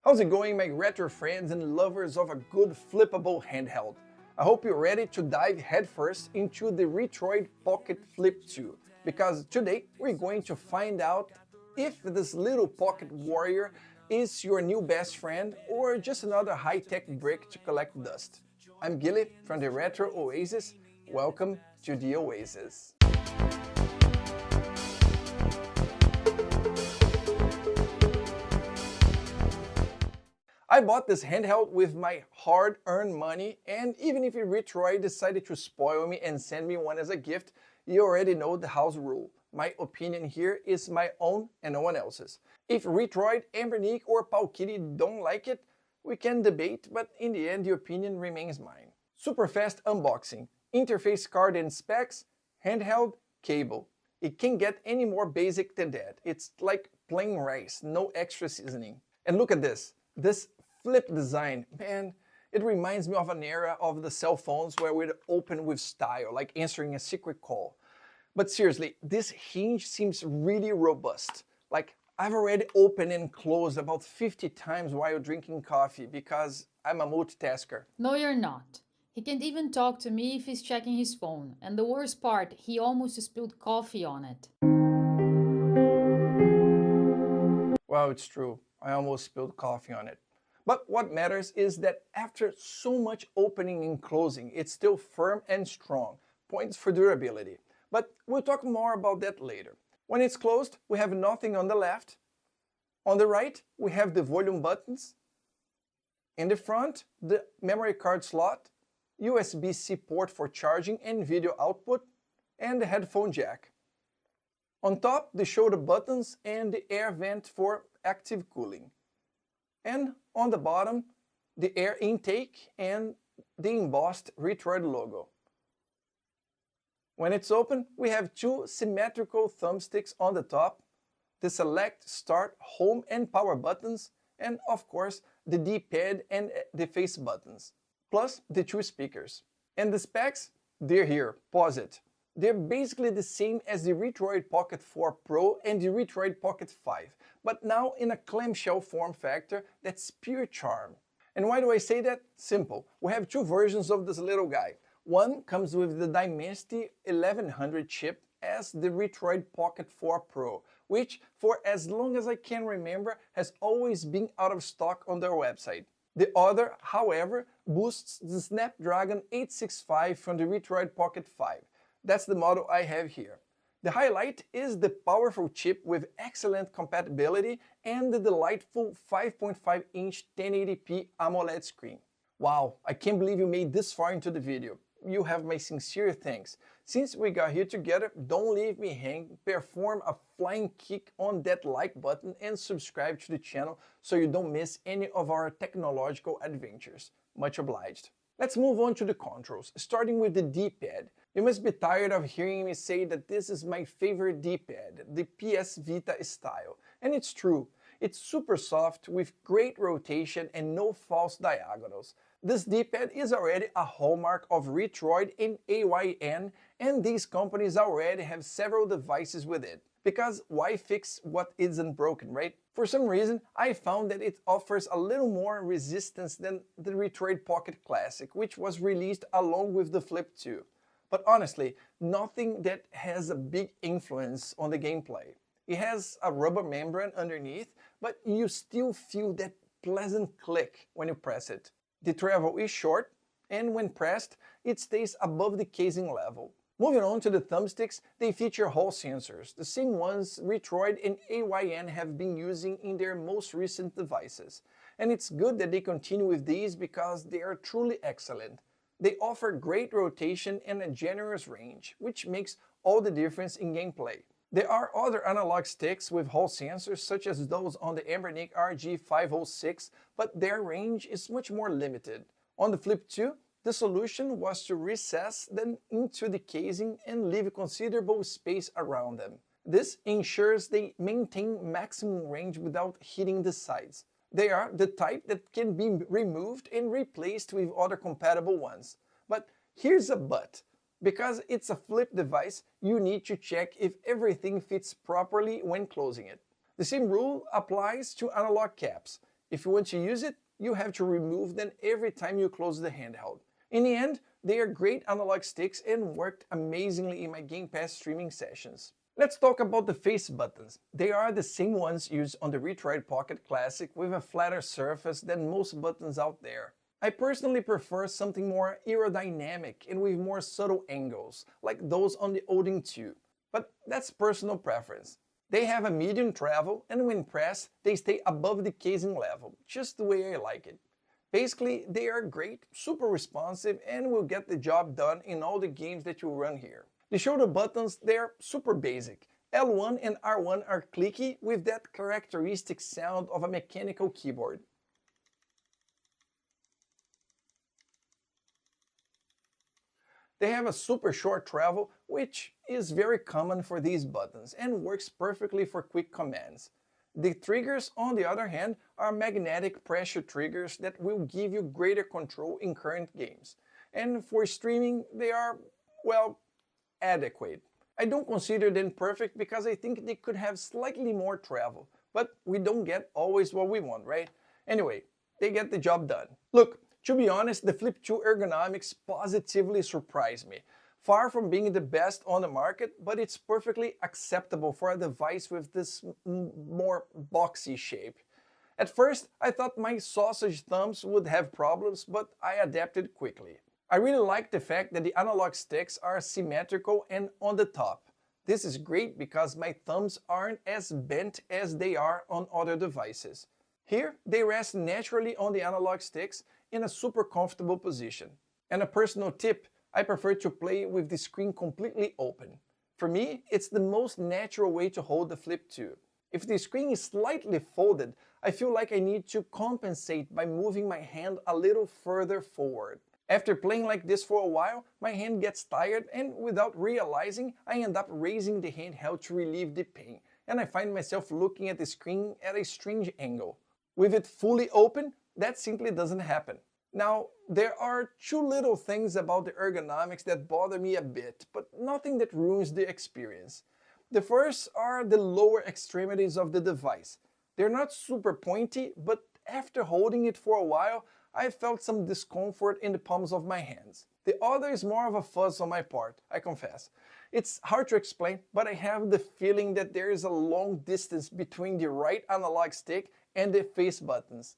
How's it going, my retro friends and lovers of a good flippable handheld? I hope you're ready to dive headfirst into the Retroid Pocket Flip 2, because today we're going to find out if this little pocket warrior is your new best friend or just another high-tech brick to collect dust. I'm Gilly from the Retro Oasis. Welcome to the Oasis. I bought this handheld with my hard-earned money, and even if Retroid decided to spoil me and send me one as a gift, you already know the house rule. My opinion here is my own and no one else's. If Retroid, Embernick or Paukitty don't like it, we can debate, but in the end the opinion remains mine. Super fast unboxing, interface card and specs, handheld, cable. It can't get any more basic than that. It's like plain rice, no extra seasoning. And look at this. This flip design, man, it reminds me of an era of the cell phones where we'd open with style, like answering a secret call. But seriously, this hinge seems really robust. Like, I've already opened and closed about 50 times while drinking coffee because I'm a multitasker. No, you're not. He can't even talk to me if he's checking his phone. And the worst part, he almost spilled coffee on it. Well, it's true. I almost spilled coffee on it. But what matters is that after so much opening and closing, it's still firm and strong. Points for durability. But we'll talk more about that later. When it's closed, we have nothing on the left. On the right, we have the volume buttons. In the front, the memory card slot, USB-C port for charging and video output, and the headphone jack. On top, the shoulder buttons and the air vent for active cooling. And on the bottom, the air intake and the embossed Retroid logo. When it's open, we have two symmetrical thumbsticks on the top, the select, start, home and power buttons, and of course the D-pad and the face buttons, plus the two speakers. And the specs? They're here, pause it. They're basically the same as the Retroid Pocket 4 Pro and the Retroid Pocket 5, but now in a clamshell form factor that's pure charm. And why do I say that? Simple. We have two versions of this little guy. One comes with the Dimensity 1100 chip as the Retroid Pocket 4 Pro, which, for as long as I can remember, has always been out of stock on their website. The other, however, boosts the Snapdragon 865 from the Retroid Pocket 5. That's the model I have here. The highlight is the powerful chip with excellent compatibility and the delightful 5.5-inch 1080p AMOLED screen. Wow, I can't believe you made this far into the video. You have my sincere thanks. Since we got here together, don't leave me hanging, perform a flying kick on that like button and subscribe to the channel so you don't miss any of our technological adventures. Much obliged. Let's move on to the controls, starting with the D-pad. You must be tired of hearing me say that this is my favorite D-pad, the PS Vita style. And it's true. It's super soft with great rotation and no false diagonals. This D-pad is already a hallmark of Retroid and AYN, and these companies already have several devices with it. Because why fix what isn't broken, right? For some reason, I found that it offers a little more resistance than the Retroid Pocket Classic, which was released along with the Flip 2. But honestly, nothing that has a big influence on the gameplay. It has a rubber membrane underneath, but you still feel that pleasant click when you press it. The travel is short, and when pressed, it stays above the casing level. Moving on to the thumbsticks, they feature Hall sensors, the same ones Retroid and AYN have been using in their most recent devices. And it's good that they continue with these because they are truly excellent. They offer great rotation and a generous range, which makes all the difference in gameplay. There are other analog sticks with Hall sensors such as those on the Embernick RG506, but their range is much more limited. On the Flip 2, the solution was to recess them into the casing and leave considerable space around them. This ensures they maintain maximum range without hitting the sides. They are the type that can be removed and replaced with other compatible ones. But here's a but. Because it's a flip device, you need to check if everything fits properly when closing it. The same rule applies to analog caps. If you want to use it, you have to remove them every time you close the handheld. In the end, they are great analog sticks and worked amazingly in my Game Pass streaming sessions. Let's talk about the face buttons. They are the same ones used on the Retroid Pocket Classic with a flatter surface than most buttons out there. I personally prefer something more aerodynamic and with more subtle angles, like those on the Odin 2. But that's personal preference. They have a medium travel, and when pressed, they stay above the casing level, just the way I like it. Basically, they are great, super responsive, and will get the job done in all the games that you run here. The shoulder buttons, they're super basic. L1 and R1 are clicky with that characteristic sound of a mechanical keyboard. They have a super short travel, which is very common for these buttons and works perfectly for quick commands. The triggers, on the other hand, are magnetic pressure triggers that will give you greater control in current games. And for streaming, they are, well, adequate. I don't consider them perfect because I think they could have slightly more travel, but we don't get always what we want, right? Anyway, they get the job done. Look, to be honest, the Flip 2 ergonomics positively surprised me. Far from being the best on the market, but it's perfectly acceptable for a device with this more boxy shape. At first, I thought my sausage thumbs would have problems, but I adapted quickly. I really like the fact that the analog sticks are symmetrical and on the top. This is great because my thumbs aren't as bent as they are on other devices. Here, they rest naturally on the analog sticks in a super comfortable position. And a personal tip, I prefer to play with the screen completely open. For me, it's the most natural way to hold the Flip 2. If the screen is slightly folded, I feel like I need to compensate by moving my hand a little further forward. After playing like this for a while, my hand gets tired and without realizing, I end up raising the handheld to relieve the pain, and I find myself looking at the screen at a strange angle. With it fully open, that simply doesn't happen. Now, there are two little things about the ergonomics that bother me a bit, but nothing that ruins the experience. The first are the lower extremities of the device. They're not super pointy, but after holding it for a while, I felt some discomfort in the palms of my hands. The other is more of a fuzz on my part, I confess. It's hard to explain, but I have the feeling that there is a long distance between the right analog stick and the face buttons.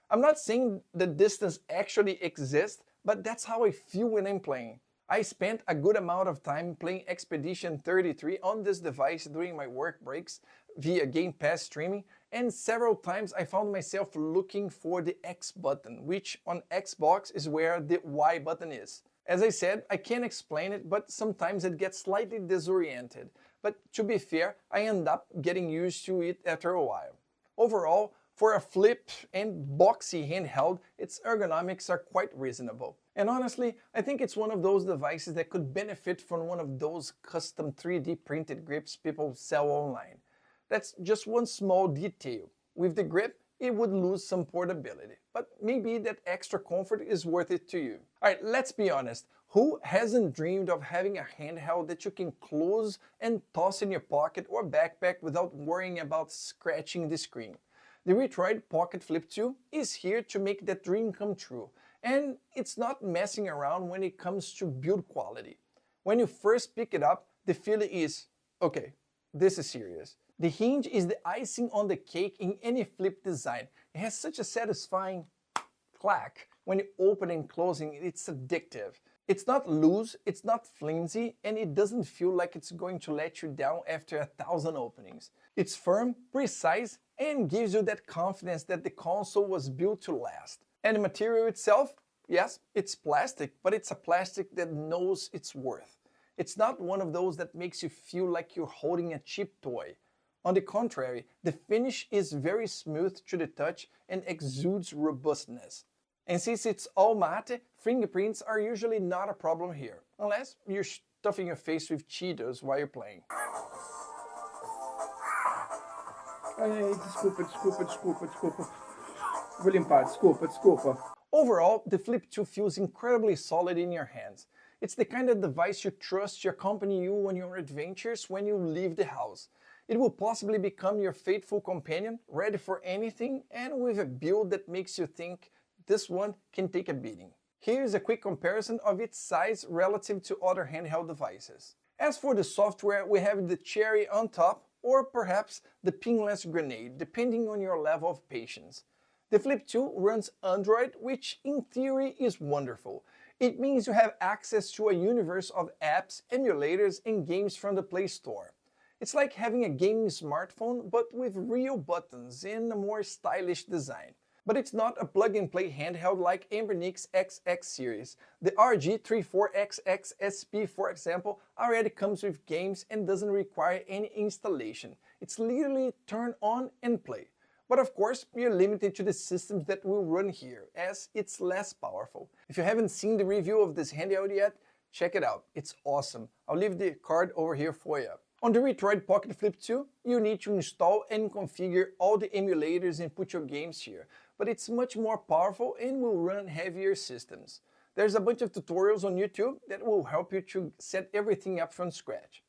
I'm not saying the distance actually exists, but that's how I feel when I'm playing. I spent a good amount of time playing Expedition 33 on this device during my work breaks via Game Pass streaming, and several times I found myself looking for the X button, which on Xbox is where the Y button is. As I said, I can't explain it, but sometimes it gets slightly disoriented. But to be fair, I end up getting used to it after a while. Overall, for a flip and boxy handheld, its ergonomics are quite reasonable. And honestly, I think it's one of those devices that could benefit from one of those custom 3D printed grips people sell online. That's just one small detail. With the grip, it would lose some portability, but maybe that extra comfort is worth it to you. Alright, let's be honest. Who hasn't dreamed of having a handheld that you can close and toss in your pocket or backpack without worrying about scratching the screen? The Retroid Pocket Flip 2 is here to make that dream come true, and it's not messing around when it comes to build quality. When you first pick it up, the feeling is, okay, this is serious. The hinge is the icing on the cake in any flip design. It has such a satisfying clack. When you open and closing, it's addictive. It's not loose, it's not flimsy, and it doesn't feel like it's going to let you down after 1,000 openings. It's firm, precise, and gives you that confidence that the console was built to last. And the material itself, yes, it's plastic, but it's a plastic that knows its worth. It's not one of those that makes you feel like you're holding a cheap toy. On the contrary, the finish is very smooth to the touch and exudes robustness. And since it's all matte, fingerprints are usually not a problem here, unless you're stuffing your face with Cheetos while you're playing. Ai, desculpa. Vou limpar, desculpa. Overall, the Flip 2 feels incredibly solid in your hands. It's the kind of device you trust to accompany you on your adventures when you leave the house. It will possibly become your faithful companion, ready for anything, and with a build that makes you think this one can take a beating. Here's a quick comparison of its size relative to other handheld devices. As for the software, we have the cherry on top, or perhaps the pinless grenade, depending on your level of patience. The Flip 2 runs Android, which in theory is wonderful. It means you have access to a universe of apps, emulators, and games from the Play Store. It's like having a gaming smartphone, but with real buttons and a more stylish design. But it's not a plug-and-play handheld like Embernic's XX series. The RG34XX SP, for example, already comes with games and doesn't require any installation. It's literally turn on and play. But of course, you're limited to the systems that will run here, as it's less powerful. If you haven't seen the review of this handheld yet, check it out. It's awesome. I'll leave the card over here for you. On the Retroid Pocket Flip 2, you need to install and configure all the emulators and put your games here, but it's much more powerful and will run heavier systems. There's a bunch of tutorials on YouTube that will help you to set everything up from scratch.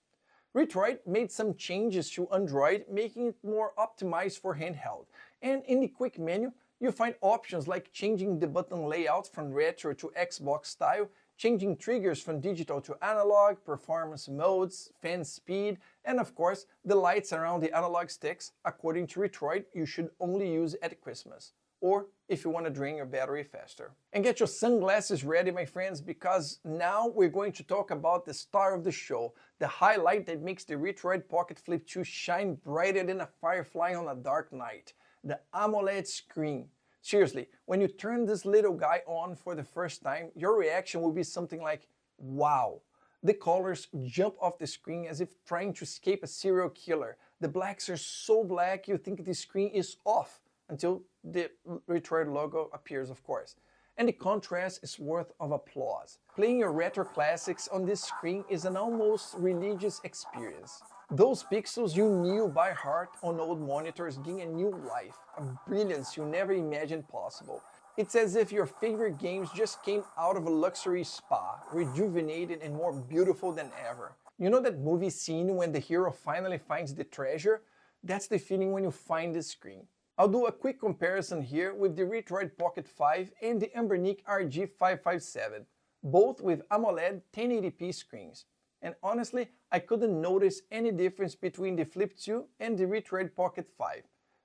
Retroid made some changes to Android, making it more optimized for handheld, and in the quick menu, you find options like changing the button layout from retro to Xbox style, changing triggers from digital to analog, performance modes, fan speed, and of course, the lights around the analog sticks. According to Retroid, you should only use at Christmas, or if you want to drain your battery faster. And get your sunglasses ready, my friends, because now we're going to talk about the star of the show, the highlight that makes the Retroid Pocket Flip 2 shine brighter than a firefly on a dark night, the AMOLED screen. Seriously, when you turn this little guy on for the first time, your reaction will be something like, wow. The colors jump off the screen as if trying to escape a serial killer. The blacks are so black you think the screen is off until the Retroid logo appears, of course. And the contrast is worth of applause. Playing your retro classics on this screen is an almost religious experience. Those pixels you knew by heart on old monitors gain a new life, a brilliance you never imagined possible. It's as if your favorite games just came out of a luxury spa, rejuvenated and more beautiful than ever. You know that movie scene when the hero finally finds the treasure? That's the feeling when you find the screen. I'll do a quick comparison here with the Retroid Pocket 5 and the Embernic RG557, both with AMOLED 1080p screens. And honestly, I couldn't notice any difference between the Flip 2 and the Retroid Pocket 5.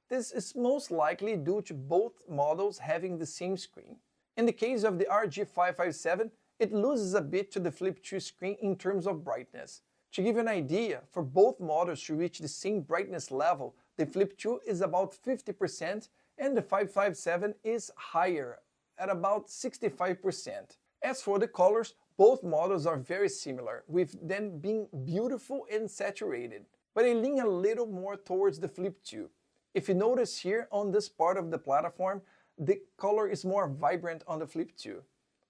This is most likely due to both models having the same screen. In the case of the RG557, it loses a bit to the Flip 2 screen in terms of brightness. To give you an idea, for both models to reach the same brightness level, the Flip 2 is about 50% and the 557 is higher, at about 65%. As for the colors, both models are very similar, with them being beautiful and saturated, but I lean a little more towards the Flip 2. If you notice here on this part of the platform, the color is more vibrant on the Flip 2.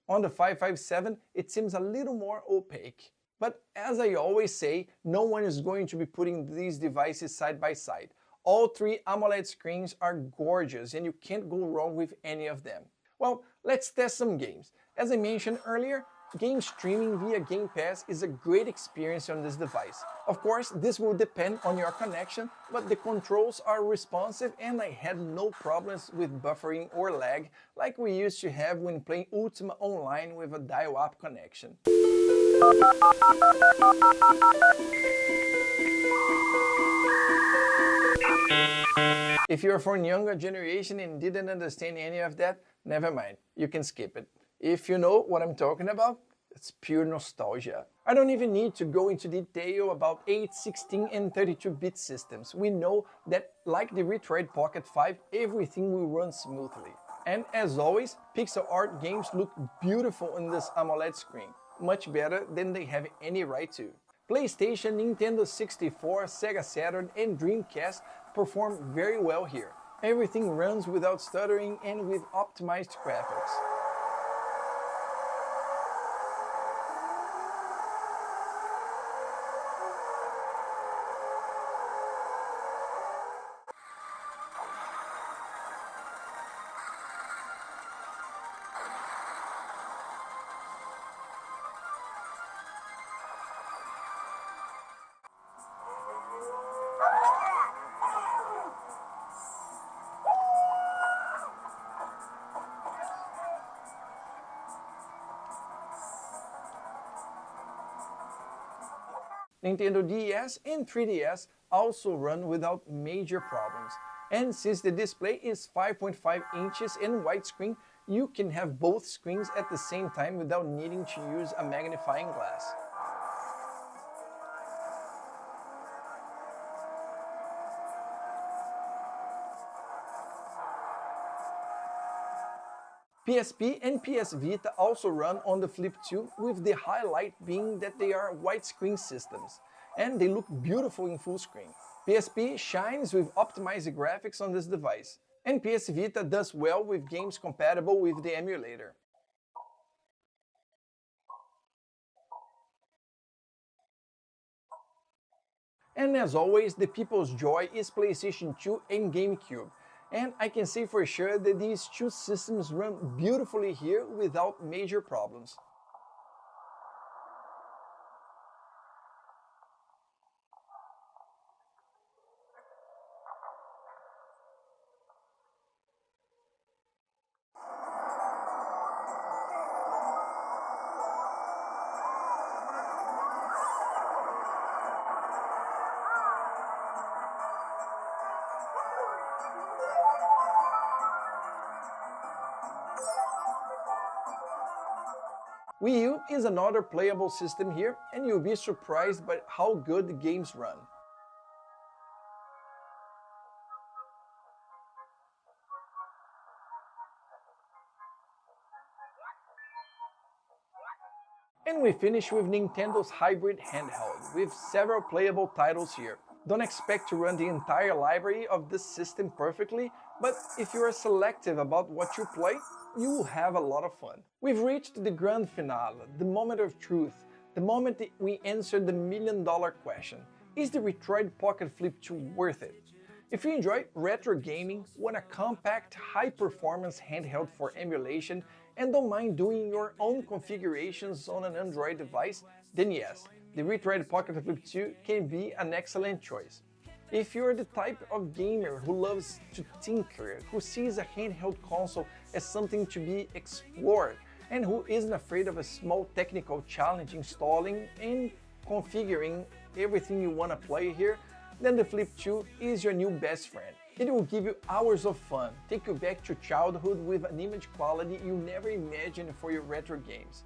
On the 557, it seems a little more opaque. But as I always say, no one is going to be putting these devices side by side. All three AMOLED screens are gorgeous and you can't go wrong with any of them. Well, let's test some games. As I mentioned earlier, game streaming via Game Pass is a great experience on this device. Of course, this will depend on your connection, but the controls are responsive and I had no problems with buffering or lag like we used to have when playing Ultima Online with a dial-up connection. If you're from younger generation and didn't understand any of that, never mind, you can skip it. If you know what I'm talking about, it's pure nostalgia. I don't even need to go into detail about 8, 16 and 32-bit systems. We know that like the Retroid Pocket 5, everything will run smoothly. And as always, pixel art games look beautiful on this AMOLED screen, much better than they have any right to. PlayStation, Nintendo 64, Sega Saturn and Dreamcast perform very well here. Everything runs without stuttering and with optimized graphics. Nintendo DS and 3DS also run without major problems. And since the display is 5.5 inches and widescreen, you can have both screens at the same time without needing to use a magnifying glass. PSP and PS Vita also run on the Flip 2, with the highlight being that they are widescreen systems, and they look beautiful in full screen. PSP shines with optimized graphics on this device, and PS Vita does well with games compatible with the emulator. And as always, the people's joy is PlayStation 2 and GameCube. And I can say for sure that these two systems run beautifully here without major problems. Wii U is another playable system here, and you'll be surprised by how good the games run. And we finish with Nintendo's hybrid handheld, with several playable titles here. Don't expect to run the entire library of this system perfectly, but if you are selective about what you play, you will have a lot of fun. We've reached the grand finale, the moment of truth, the moment that we answer the million-dollar question. Is the Retroid Pocket Flip 2 worth it? If you enjoy retro gaming, want a compact, high-performance handheld for emulation, and don't mind doing your own configurations on an Android device, then yes, the Retroid Pocket Flip 2 can be an excellent choice. If you're the type of gamer who loves to tinker, who sees a handheld console as something to be explored, and who isn't afraid of a small technical challenge installing and configuring everything you want to play here, then the Flip 2 is your new best friend. It will give you hours of fun, take you back to childhood with an image quality you never imagined for your retro games.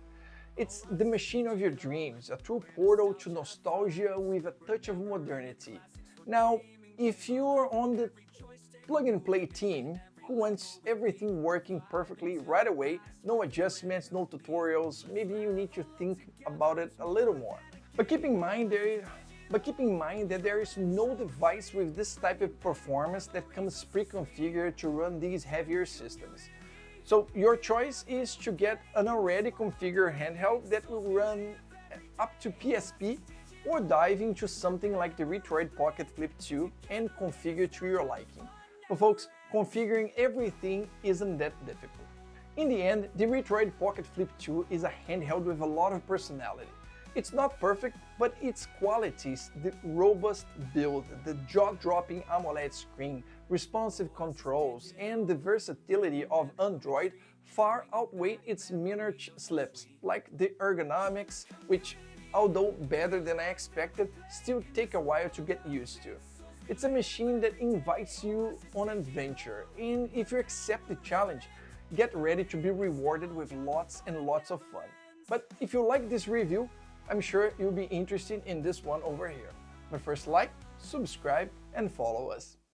It's the machine of your dreams, a true portal to nostalgia with a touch of modernity. Now, if you're on the plug-and-play team who wants everything working perfectly right away, no adjustments, no tutorials, maybe you need to think about it a little more. But keep in mind that there is no device with this type of performance that comes pre-configured to run these heavier systems. So your choice is to get an already configured handheld that will run up to PSP, or dive into something like the Retroid Pocket Flip 2 and configure to your liking. But folks, configuring everything isn't that difficult. In the end, the Retroid Pocket Flip 2 is a handheld with a lot of personality. It's not perfect, but its qualities, the robust build, the jaw-dropping AMOLED screen, responsive controls, and the versatility of Android far outweigh its minor slips, like the ergonomics, which, although better than I expected, still take a while to get used to. It's a machine that invites you on an adventure, and if you accept the challenge, get ready to be rewarded with lots and lots of fun. But if you like this review, I'm sure you'll be interested in this one over here. But first, like, subscribe, and follow us.